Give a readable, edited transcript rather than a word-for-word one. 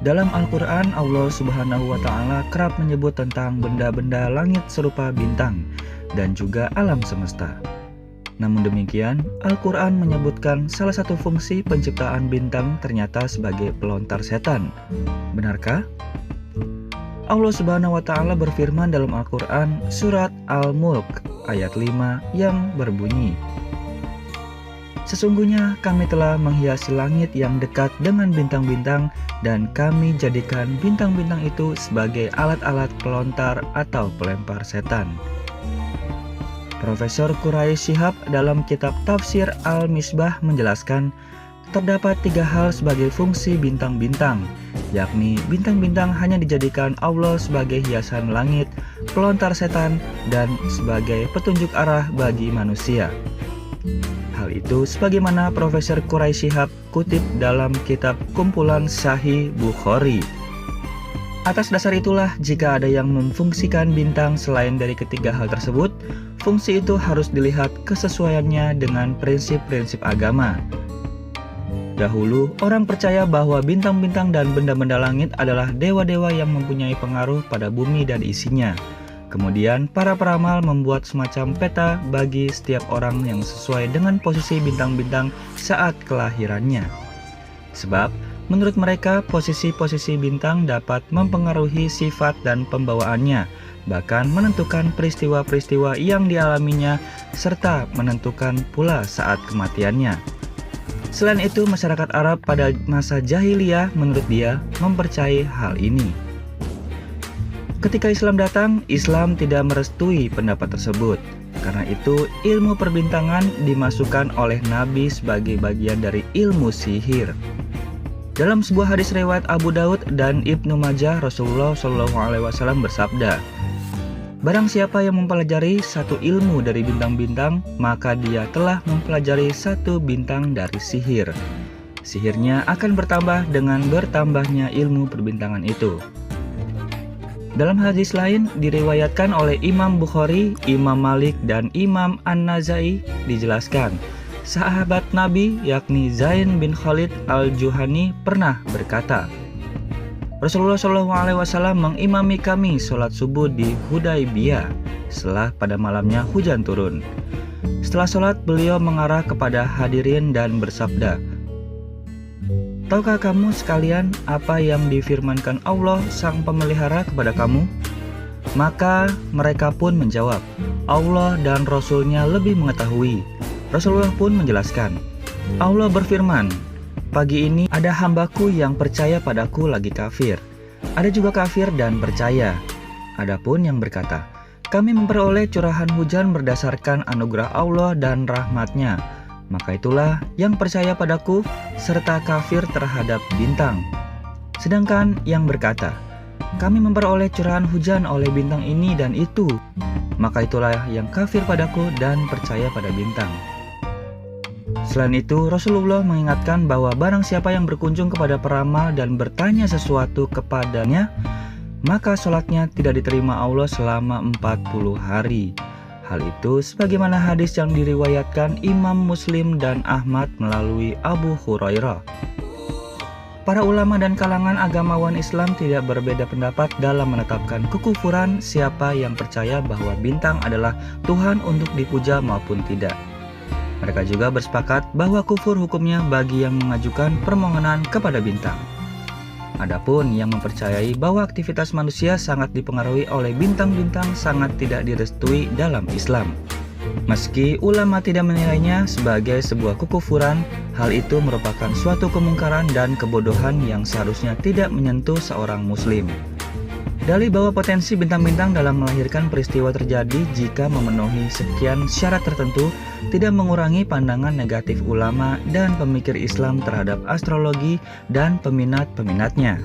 Dalam Al-Quran, Allah Subhanahu wa Ta'ala kerap menyebut tentang benda-benda langit serupa bintang dan juga alam semesta. Namun demikian, Al-Quran menyebutkan salah satu fungsi penciptaan bintang ternyata sebagai pelontar setan. Benarkah? Allah Subhanahu wa Ta'ala berfirman dalam Al-Quran surat Al-Mulk ayat 5 yang berbunyi, "Sesungguhnya kami telah menghiasi langit yang dekat dengan bintang-bintang dan kami jadikan bintang-bintang itu sebagai alat-alat pelontar atau pelempar setan." Profesor Quraish Shihab dalam kitab Tafsir Al-Misbah menjelaskan terdapat 3 hal sebagai fungsi bintang-bintang, yakni bintang-bintang hanya dijadikan Allah sebagai hiasan langit, pelontar setan, dan sebagai petunjuk arah bagi manusia. Hal itu sebagaimana Profesor Quraish Shihab kutip dalam kitab kumpulan Sahih Bukhari. Atas dasar itulah, jika ada yang memfungsikan bintang selain dari ketiga hal tersebut, fungsi itu harus dilihat kesesuaiannya dengan prinsip-prinsip agama. Dahulu, orang percaya bahwa bintang-bintang dan benda-benda langit adalah dewa-dewa yang mempunyai pengaruh pada bumi dan isinya. Kemudian, para peramal membuat semacam peta bagi setiap orang yang sesuai dengan posisi bintang-bintang saat kelahirannya. Sebab, menurut mereka, posisi-posisi bintang dapat mempengaruhi sifat dan pembawaannya, bahkan menentukan peristiwa-peristiwa yang dialaminya, serta menentukan pula saat kematiannya. Selain itu, masyarakat Arab pada masa jahiliyah menurut dia mempercayai hal ini. Ketika Islam datang, Islam tidak merestui pendapat tersebut. Karena itu, ilmu perbintangan dimasukkan oleh Nabi sebagai bagian dari ilmu sihir. Dalam sebuah hadis riwayat Abu Daud dan Ibnu Majah, Rasulullah SAW bersabda, "Barang siapa yang mempelajari satu ilmu dari bintang-bintang, maka dia telah mempelajari satu bintang dari sihir. Sihirnya akan bertambah dengan bertambahnya ilmu perbintangan itu." Dalam hadis lain diriwayatkan oleh Imam Bukhari, Imam Malik, dan Imam An-Nazai dijelaskan, sahabat Nabi yakni Zain bin Khalid Al-Juhani pernah berkata, Rasulullah SAW mengimami kami sholat subuh di Hudaybiyah setelah pada malamnya hujan turun. Setelah sholat, beliau mengarah kepada hadirin dan bersabda, "Tahukah kamu sekalian apa yang difirmankan Allah sang pemelihara kepada kamu?" Maka mereka pun menjawab, "Allah dan Rasulnya lebih mengetahui." Rasulullah pun menjelaskan, Allah berfirman, "Pagi ini ada hambaku yang percaya padaku lagi kafir. Ada juga kafir dan percaya. Adapun yang berkata, kami memperoleh curahan hujan berdasarkan anugerah Allah dan rahmatnya. Maka itulah yang percaya padaku serta kafir terhadap bintang. Sedangkan yang berkata, kami memperoleh curahan hujan oleh bintang ini dan itu. Maka itulah yang kafir padaku dan percaya pada bintang." Selain itu, Rasulullah mengingatkan bahwa barang siapa yang berkunjung kepada peramal dan bertanya sesuatu kepadanya, maka sholatnya tidak diterima Allah selama 40 hari. Hal itu sebagaimana hadis yang diriwayatkan Imam Muslim dan Ahmad melalui Abu Hurairah. Para ulama dan kalangan agamawan Islam tidak berbeda pendapat dalam menetapkan kekufuran siapa yang percaya bahwa bintang adalah Tuhan untuk dipuja maupun tidak. Mereka juga bersepakat bahwa kufur hukumnya bagi yang mengajukan permohonan kepada bintang. Adapun yang mempercayai bahwa aktivitas manusia sangat dipengaruhi oleh bintang-bintang sangat tidak direstui dalam Islam. Meski ulama tidak menilainya sebagai sebuah kekufuran, hal itu merupakan suatu kemungkaran dan kebodohan yang seharusnya tidak menyentuh seorang muslim. Dalih bahwa potensi bintang-bintang dalam melahirkan peristiwa terjadi jika memenuhi sekian syarat tertentu tidak mengurangi pandangan negatif ulama dan pemikir Islam terhadap astrologi dan peminat-peminatnya.